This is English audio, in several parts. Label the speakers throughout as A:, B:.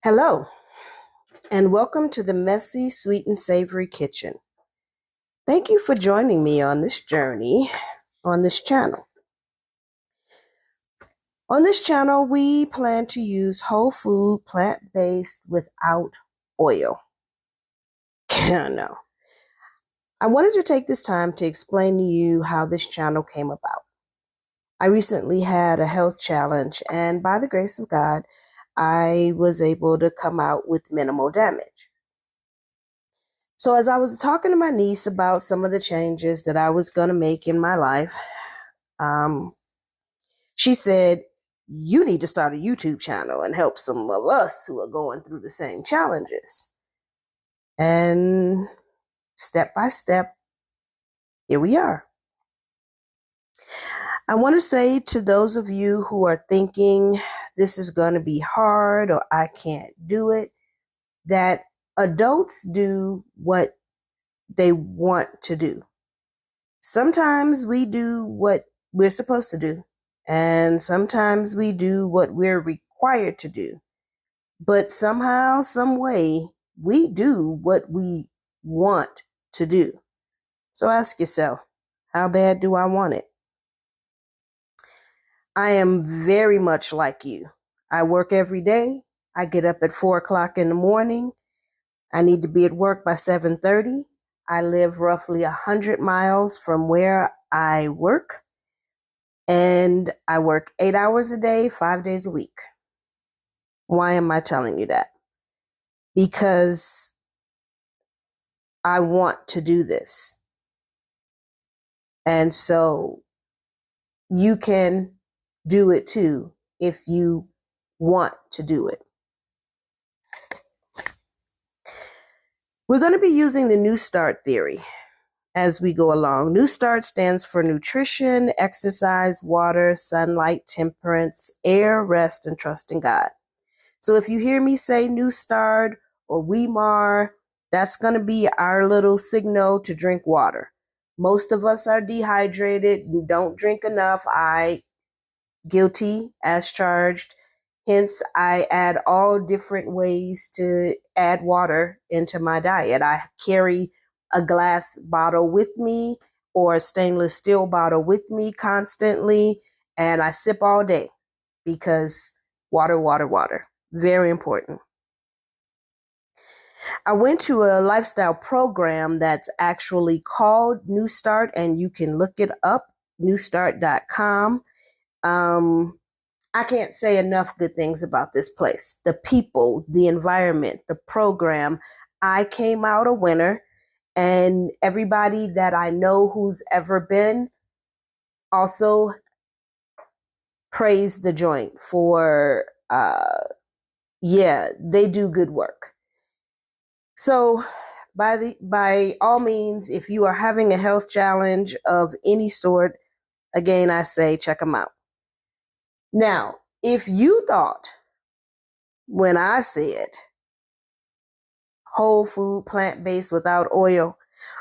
A: Hello, and welcome to the Messy, Sweet, and Savory Kitchen. Thank you for joining me on this journey on this channel. On this channel, we plan to use whole food, plant-based, without oil. I know. I wanted to take this time to explain to you how this channel came about. I recently had a health challenge, and by the grace of God, I was able to come out with minimal damage. So as I was talking to my niece about some of the changes that I was going to make in my life, she said, you need to start a YouTube channel and help some of us who are going through the same challenges. And step by step, here we are. I want to say to those of you who are thinking this is going to be hard or I can't do it, that adults do what they want to do. Sometimes we do what we're supposed to do, and sometimes we do what we're required to do. But somehow, some way, we do what we want to do. So ask yourself, how bad do I want it? I am very much like you. I work every day. I get up at 4 o'clock in the morning. I need to be at work by 7:30. I live roughly 100 miles from where I work. And I work 8 hours a day, 5 days a week. Why am I telling you that? Because I want to do this. And so you can do it too if you want to do it. We're going to be using the NEWSTART theory as we go along. NEWSTART stands for nutrition, exercise, water, sunlight, temperance, air, rest, and trust in God. So if you hear me say NEWSTART or WeMar, that's going to be our little signal to drink water. Most of us are dehydrated. We don't drink enough. I guilty as charged. Hence, I add all different ways to add water into my diet. I carry a glass bottle with me or a stainless steel bottle with me constantly, and I sip all day because water, water, water. Very important. I went to a lifestyle program that's actually called NEWSTART, and you can look it up, newstart.com. I can't say enough good things about this place. The people, the environment, the program. I came out a winner, and everybody that I know who's ever been also praised the joint for, they do good work. So by all means, if you are having a health challenge of any sort, again, I say check them out. Now, if you thought when I said whole food, plant-based without oil,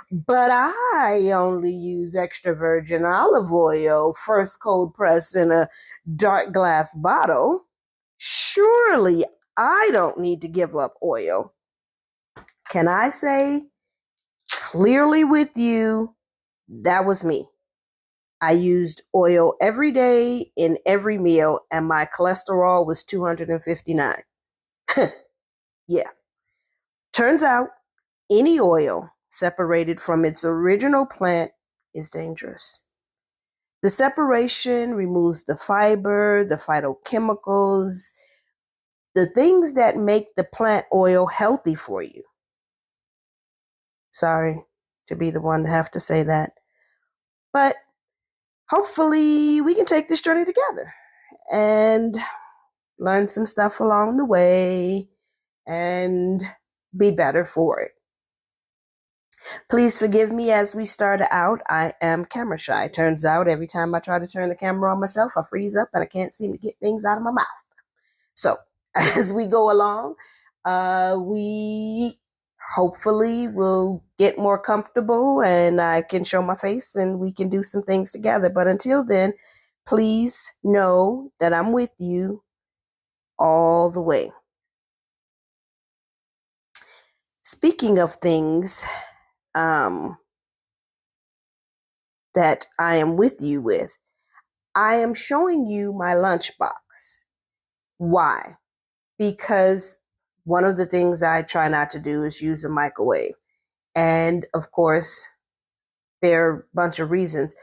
A: but I only use extra virgin olive oil, first cold press in a dark glass bottle, surely I don't need to give up oil. Can I say clearly with you, that was me. I used oil every day in every meal, and my cholesterol was 259. Yeah. Turns out any oil separated from its original plant is dangerous. The separation removes the fiber, the phytochemicals, the things that make the plant oil healthy for you. Sorry to be the one to have to say that. But hopefully we can take this journey together and learn some stuff along the way and be better for it. Please forgive me as we start out. I am camera shy. Turns out every time I try to turn the camera on myself, I freeze up and I can't seem to get things out of my mouth. So as we go along, we hopefully will get more comfortable and I can show my face and we can do some things together. But until then, please know that I'm with you all the way. Speaking of things that I am with you with, I am showing you my lunchbox. Why? Because one of the things I try not to do is use a microwave. And of course, there are a bunch of reasons.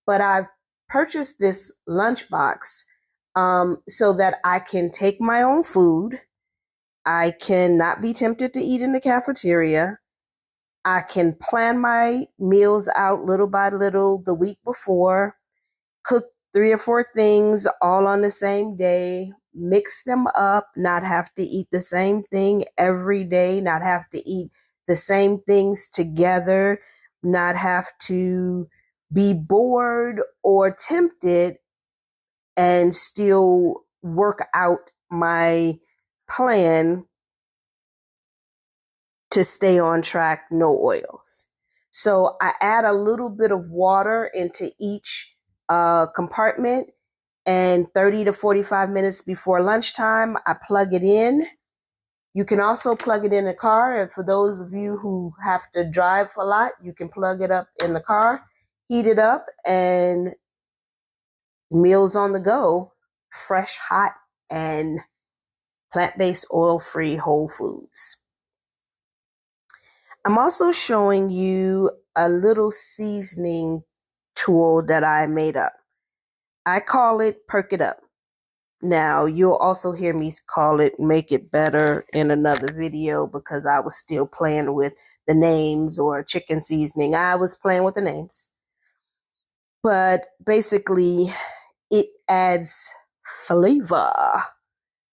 A: But I've purchased this lunchbox so that I can take my own food. I can not be tempted to eat in the cafeteria. I can plan my meals out little by little the week before, cook 3 or 4 things all on the same day, mix them up, not have to eat the same thing every day, not have to eat the same things together, not have to be bored or tempted and still work out my plan to stay on track, no oils. So I add a little bit of water into each compartment, and 30 to 45 minutes before lunchtime, I plug it in. You can also plug it in a car. And for those of you who have to drive a lot, you can plug it up in the car, heat it up, and meals on the go, fresh, hot, and plant-based, oil-free whole foods. I'm also showing you a little seasoning tool that I made up. I call it Perk It Up. Now, you'll also hear me call it Make It Better in another video because I was still playing with the names, or chicken seasoning. I was playing with the names. But basically, it adds flavor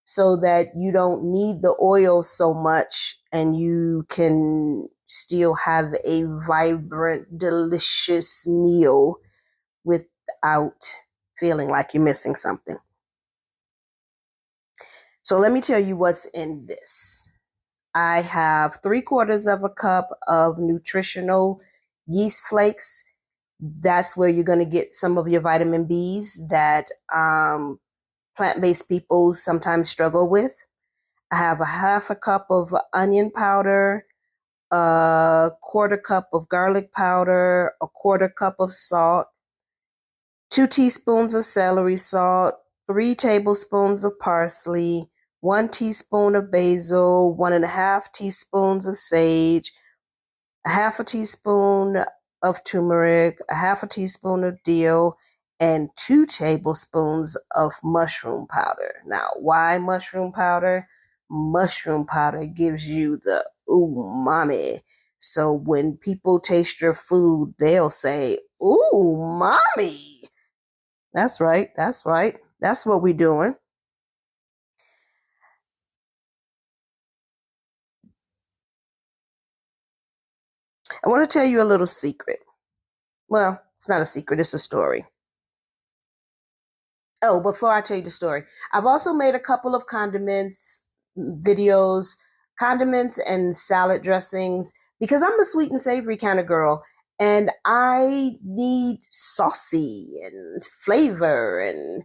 A: so that you don't need the oil so much and you can still have a vibrant, delicious meal without feeling like you're missing something. So let me tell you what's in this. I have 3/4 of a cup of nutritional yeast flakes. That's where you're going to get some of your vitamin B's that plant-based people sometimes struggle with. I have a 1/2 cup of onion powder, a 1/4 cup of garlic powder, a 1/4 cup of salt, 2 teaspoons of celery salt, 3 tablespoons of parsley, 1 teaspoon of basil, 1.5 teaspoons of sage, a 1/2 teaspoon of turmeric, a 1/2 teaspoon of dill, and 2 tablespoons of mushroom powder. Now, why mushroom powder? Mushroom powder gives you the umami. So when people taste your food, they'll say, "Ooh, mommy." That's right. That's right. That's what we're doing. I want to tell you a little secret. Well, it's not a secret, it's a story. Oh, before I tell you the story, I've also made a couple of condiments videos, condiments and salad dressings, because I'm a sweet and savory kind of girl. And I need saucy and flavor. And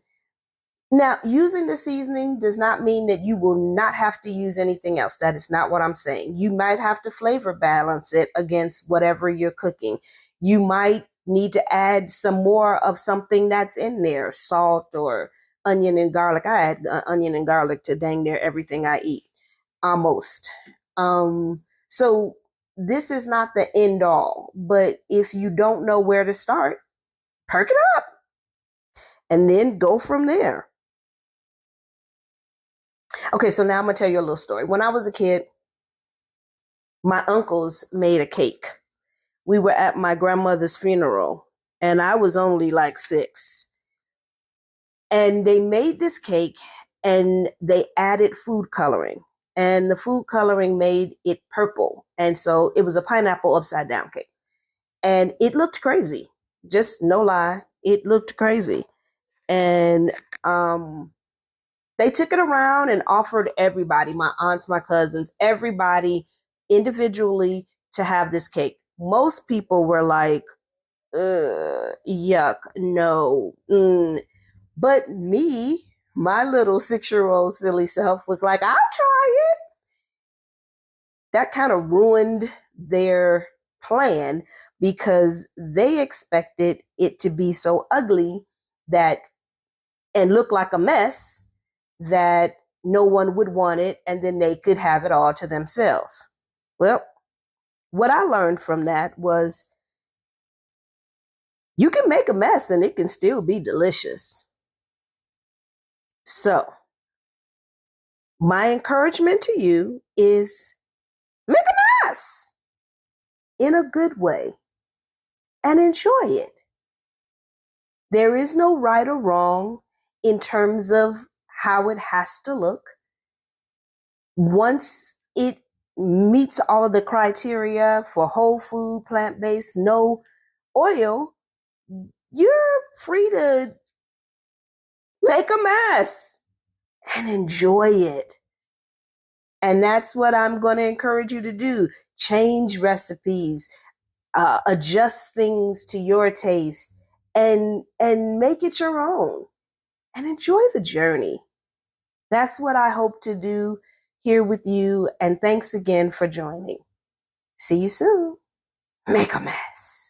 A: now, using the seasoning does not mean that you will not have to use anything else. That is not what I'm saying. You might have to flavor balance it against whatever you're cooking. You might need to add some more of something that's in there, salt or onion and garlic. I add onion and garlic to dang near everything I eat, almost. So this is not the end all, but if you don't know where to start, perk it up and then go from there. Okay, so now I'm gonna tell you a little story. When I was a kid, my uncles made a cake. We were at my grandmother's funeral, and I was only like 6. And they made this cake, and they added food coloring. And the food coloring made it purple. And so it was a pineapple upside down cake. And it looked crazy. Just no lie, it looked crazy. And they took it around and offered everybody, my aunts, my cousins, everybody individually to have this cake. Most people were like, yuck, no. But me, my little 6-year-old silly self was like, I'll try it. that kind of ruined their plan because they expected it to be so ugly that and look like a mess that no one would want it and then they could have it all to themselves. Well, what I learned from that was you can make a mess and it can still be delicious. So, my encouragement to you is make a mess in a good way and enjoy it. There is no right or wrong in terms of how it has to look. Once it meets all of the criteria for whole food, plant-based, no oil, you're free to make a mess and enjoy it. And that's what I'm going to encourage you to do. Change recipes, adjust things to your taste, and make it your own. And enjoy the journey. That's what I hope to do here with you. And thanks again for joining. See you soon. Make a mess.